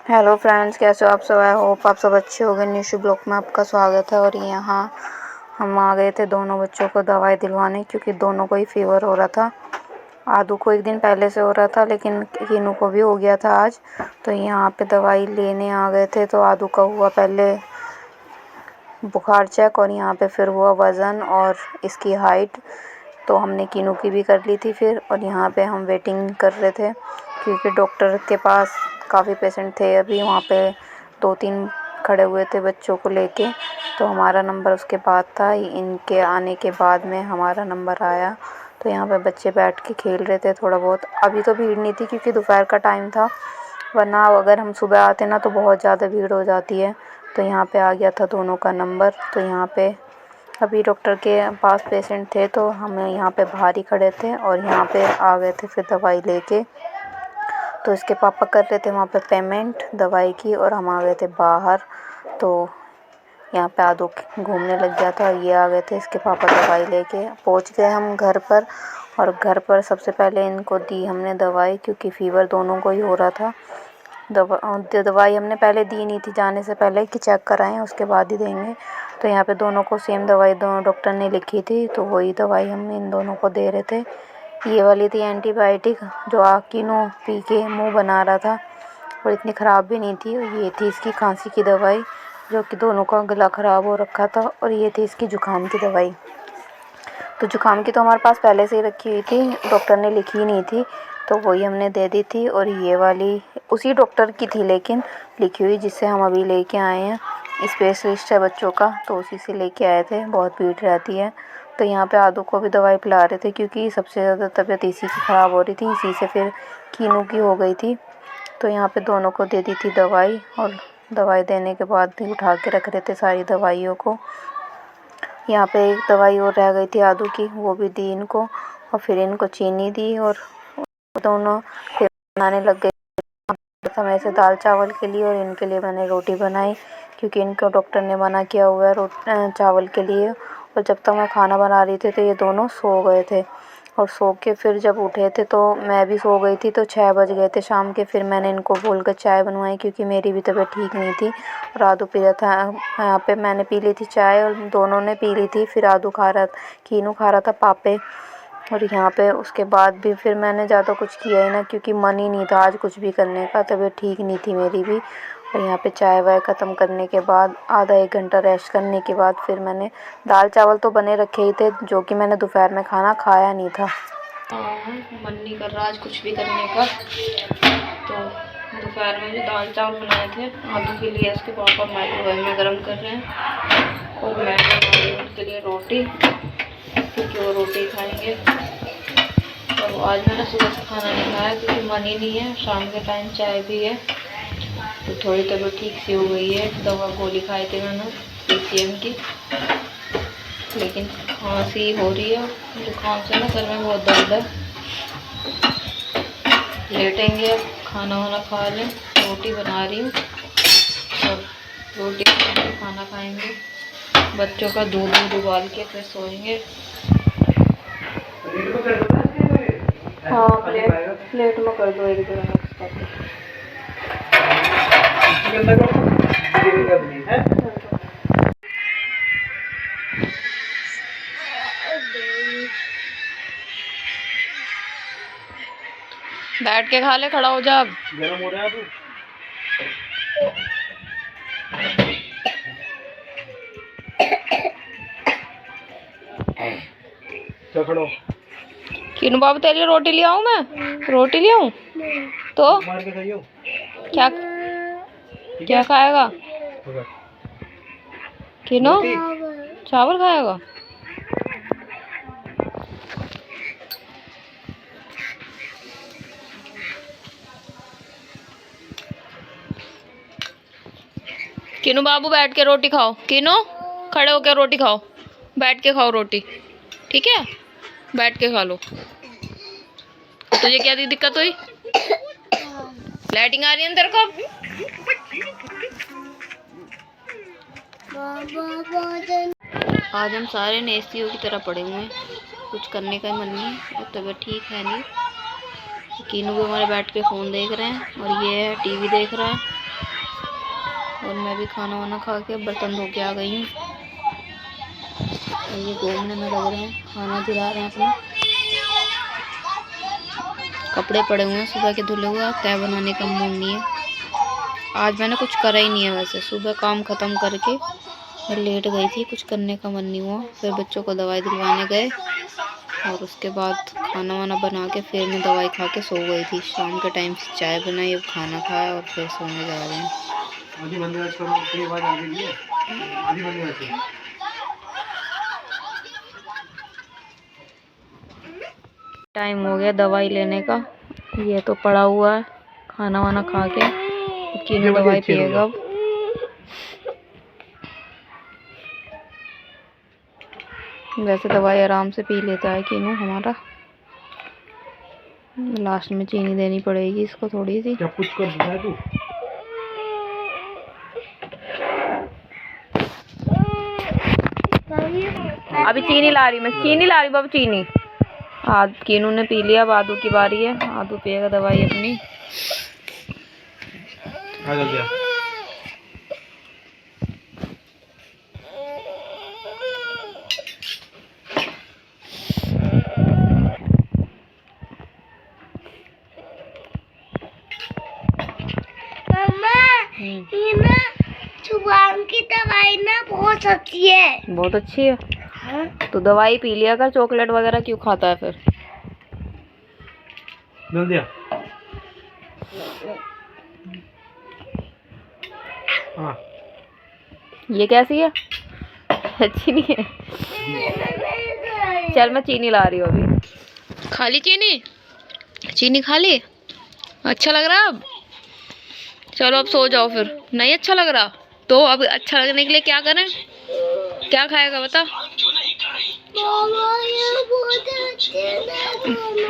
Hello friends, कैसे हो आप सब। आई होप आप सब अच्छे हो गए। निशु ब्लॉग में आपका स्वागत है। और यहाँ हम आ गए थे दोनों बच्चों को दवाई दिलवाने, क्योंकि दोनों को ही फीवर हो रहा था। आदू को एक दिन पहले से हो रहा था, लेकिन कीनू को भी हो गया था आज। तो यहाँ पे दवाई लेने आ गए थे। तो आदू का हुआ पहले बुखार चेक, और यहाँ पे फिर हुआ वज़न और इसकी हाइट। तो हमने कीनू की भी कर ली थी फिर। और यहाँ पे हम वेटिंग कर रहे थे, क्योंकि डॉक्टर के पास काफ़ी पेशेंट थे अभी। वहाँ पे 2-3 खड़े हुए थे बच्चों को लेके। तो हमारा नंबर उसके बाद था, इनके आने के बाद में हमारा नंबर आया। तो यहाँ पे बच्चे बैठ के खेल रहे थे थोड़ा बहुत। अभी तो भीड़ नहीं थी, क्योंकि दोपहर का टाइम था, वरना अगर हम सुबह आते ना तो बहुत ज़्यादा भीड़ हो जाती है। तो यहाँ पे आ गया था दोनों का नंबर। तो यहाँ पे अभी डॉक्टर के पास पेशेंट थे, तो हम यहाँ पे बाहर ही खड़े थे और यहाँ पे आ गए थे फिर दवाई लेके। तो इसके पापा कर रहे थे वहाँ पे पेमेंट दवाई की, और हम आ गए थे बाहर। तो यहाँ पे आदू घूमने लग गया था, ये आ गए थे इसके पापा दवाई लेके। पहुँच गए हम घर पर, और घर पर सबसे पहले इनको दी हमने दवाई, क्योंकि फ़ीवर दोनों को ही हो रहा था। दवाई हमने पहले दी नहीं थी जाने से पहले, कि चेक कराएं उसके बाद ही देंगे। तो यहाँ पे दोनों को सेम दवाई दोनों डॉक्टर ने लिखी थी, तो वही दवाई हम इन दोनों को दे रहे थे। ये वाली थी एंटीबायोटिक, जो कीनू पी के मुँह बना रहा था, और इतनी ख़राब भी नहीं थी। ये थी इसकी खांसी की दवाई, जो कि दोनों का गला ख़राब हो रखा था। और ये थी इसकी ज़ुकाम की दवाई। तो ज़ुकाम की तो हमारे पास पहले से ही रखी हुई थी, डॉक्टर ने लिखी ही नहीं थी, तो वही हमने दे दी थी। और ये वाली उसी डॉक्टर की थी, लेकिन लिखी हुई, जिससे हम अभी लेके आए हैं। स्पेशलिस्ट है बच्चों का, तो उसी से लेके आए थे। बहुत भीड़ रहती है। तो यहाँ पे आदू को भी दवाई पिला रहे थे, क्योंकि सबसे ज़्यादा तबीयत इसी की ख़राब हो रही थी। इसी से फिर कीनू की हो गई थी। तो यहाँ पे दोनों को दे दी थी दवाई, और दवाई देने के बाद भी उठा के रख रहे थे सारी दवाइयों को। यहाँ पे एक दवाई और रह गई थी आदू की, वो भी दी इनको। और फिर इनको चीनी दी, और दोनों फिर बनाने लग गए समय से दाल चावल के लिए। और इनके लिए मैंने रोटी बनाई, क्योंकि इनको डॉक्टर ने मना किया हुआ है चावल के लिए। और जब तक मैं खाना बना रही थी तो ये दोनों सो गए थे। और सो के फिर जब उठे थे तो मैं भी सो गई थी। तो 6 बज गए थे शाम के। फिर मैंने इनको बोल कर चाय बनवाई, क्योंकि मेरी भी तबीयत ठीक नहीं थी। और आदू पी रहा था। यहाँ पे मैंने पी ली थी चाय, और दोनों ने पी ली थी। फिर आदू कीनू खा रहा था पापे। और यहाँ पे उसके बाद भी फिर मैंने ज़्यादा कुछ किया ही ना, क्योंकि मन ही नहीं था आज कुछ भी करने का। तबीयत ठीक नहीं थी मेरी भी। और यहाँ पे चाय वाय ख़त्म करने के बाद आधा 1 घंटा रेस्ट करने के बाद फिर मैंने दाल चावल तो बने रखे ही थे, जो कि मैंने दोपहर में खाना खाया नहीं था। मन नहीं कर रहा आज कुछ भी करने का। तो दोपहर में जो दाल चावल बनाए थे आदू के लिए, उसके पापा माइक्रोवेव में गर्म कर रहे हैं। और मैं बना रही हूँ उनके लिए रोटी, क्योंकि वो रोटी खाएंगे। और आज मैंने सुबह से खाना नहीं खाया, क्योंकि मन ही नहीं है। शाम के टाइम चाय भी है, तो थोड़ी तबीयत ठीक सी हो गई है। दवा गोली खाई थी मैंने PCM की, लेकिन खांसी हो रही है। जुकाम से ना सर में बहुत दर्द है। लेटेंगे, अब खाना वाना खा लें। रोटी बना रही हूँ, और रोटी खाना खाएंगे। बच्चों का दूध उबाल के फिर सोएंगे। हाँ, प्लेट में कर दो एक जगह मिक्स करके। बैठ के खा ले, खड़ा हो जा। अब गरम हो रहा है तू। खड़ो। किन बाबू तेरे लिए रोटी ले आऊं मैं? रोटी ले आऊं? तो मार के खाइयो। क्या क्या खाएगा? किनो चावल खाएगा? किनो बाबू बैठ के रोटी खाओ। किनो खड़े होकर रोटी खाओ, बैठ के खाओ रोटी, ठीक है? बैठ के खा लो। तुझे क्या दिक्कत हुई? लाइटिंग आ रही है अंदर को? आज हम सारे नेस्तियों की तरह पड़े हुए हैं, कुछ करने का मन नहीं और तबीयत ठीक है नहीं। कीनू भी हमारे बैठ के फ़ोन देख रहे हैं, और ये है टीवी देख रहा है। और मैं भी खाना वाना खा के बर्तन धो के आ गई हूँ। ये घूमने में लग रहे हैं, खाना खिला रहे हैं अपना। कपड़े पड़े हुए हैं सुबह के धुले हुए, चाय बनाने का मूड नहीं है। आज मैंने कुछ करा ही नहीं है। वैसे सुबह काम ख़त्म करके मैं लेट गई थी, कुछ करने का मन नहीं हुआ। फिर बच्चों को दवाई दिलवाने गए और उसके बाद खाना वाना बना के फिर मैं दवाई खा के सो गई थी। शाम के टाइम से चाय बनाई, अब खाना खाया और फिर सोने जा रहे हैं। टाइम हो गया दवाई लेने का। ये तो पड़ा हुआ है, खाना वाना खा के कीनू दवाई पिएगा अब। वैसे दवाई आराम से पी लेता है कीनू हमारा। लास्ट में चीनी देनी पड़ेगी इसको थोड़ी सी। क्या कुछ कर दिया तू? अभी चीनी ला रही, मैं चीनी ला रही बाबू, चीनी। आज कीनू ने पी लिया, अब आदू की बारी है। आदू पिएगा दवाई अपनी। आ गया। ये ना जुबान की दवाई ना बहुत अच्छी है। बहुत अच्छी है। हाँ? तो दवाई पी लिया कर, चॉकलेट वगैरह क्यों खाता है फिर? मिल दिया। हाँ। ये कैसी है? अच्छी नहीं है। चल मैं चीनी ला रही हूँ अभी। खा ली चीनी? चीनी खा ली? अच्छा लग रहा है अब? चलो अब सो जाओ फिर। नहीं अच्छा लग रहा तो अब अच्छा लगने के लिए क्या करें? क्या खाएगा बता?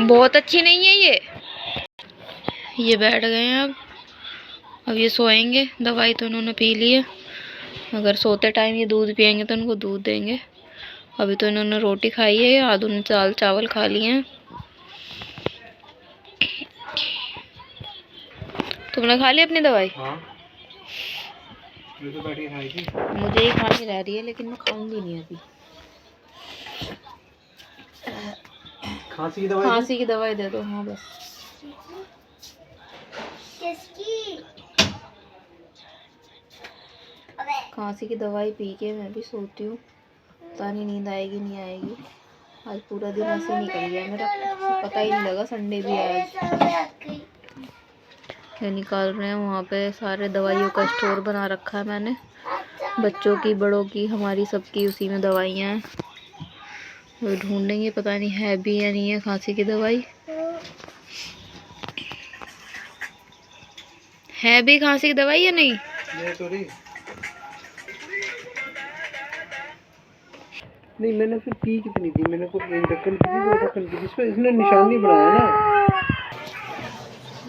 बहुत अच्छी नहीं है ये। ये बैठ गए हैं अब ये सोएंगे। दवाई तो इन्होंने पी ली है। अगर सोते टाइम ये दूध पियेंगे तो इनको दूध देंगे। अभी तो इन्होंने रोटी खाई है, आदू ने चावल खा लिए हैं। तुमने खा ली अपनी दवाई? हाँ। मैं तो बैठी खाई थी। मुझे ही खानी रह रही है लेकिन मैं खाऊंगी नहीं अभी। खांसी की दवाई? खांसी की दवाई दे दो। हाँ बस। खांसी की दवाई पी के मैं भी सोती हूँ। पता नहीं नींद आएगी नहीं आएगी। आज पूरा दिन ऐसे निकल गया मेरा, पता ही नहीं लगा संडे भी आज। ये निकाल रहे हैं वहाँ पे सारे दवाइयों का स्टोर बना रखा है मैंने। बच्चों की, बड़ों की, हमारी सबकी उसी में दवाइयाँ हैं। वो ढूंढेंगे, पता नहीं है भी या नहीं है खांसी की दवाई। है भी खांसी की दवाई या नहीं? नहीं मैंने फिर पी कितनी थी? मैंने को एक ढक्कन की थी, 2 ढक्कन की, जिस पर इसने निशान नहीं बनाया ना।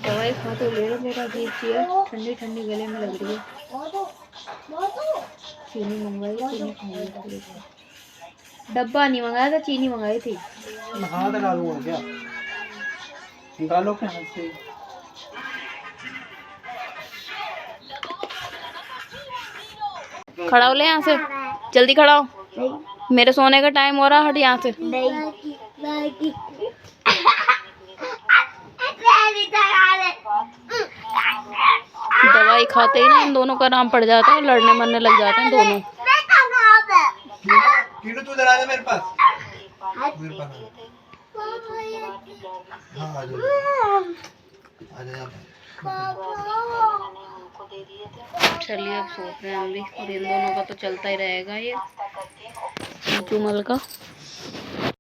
दवाई खा तो ले रहे, मेरा अजीब सी है, ठंडी ठंडी गले में लग रही है। चीनी मंगवाई, चीनी खाई। डब्बा नहीं मंगाया था, चीनी मंगाई थी। हाथ डालूंगा क्या? निकालो क्या हाथ से? खड़ा हो ले यहाँ से, जल्दी खड़ा हो। मेरे सोने का टाइम हो रहा, हट यहाँ से। दवाई खाते ही ना इन दोनों का नाम पड़ जाता है, लड़ने मरने लग जाते हैं दोनों। तू जरा दे मेरे पास। मेरे पास हाँ आ जा। चलिए अब सोते हैं हम भी, और इन दोनों का तो चलता ही रहेगा ये चूमल का।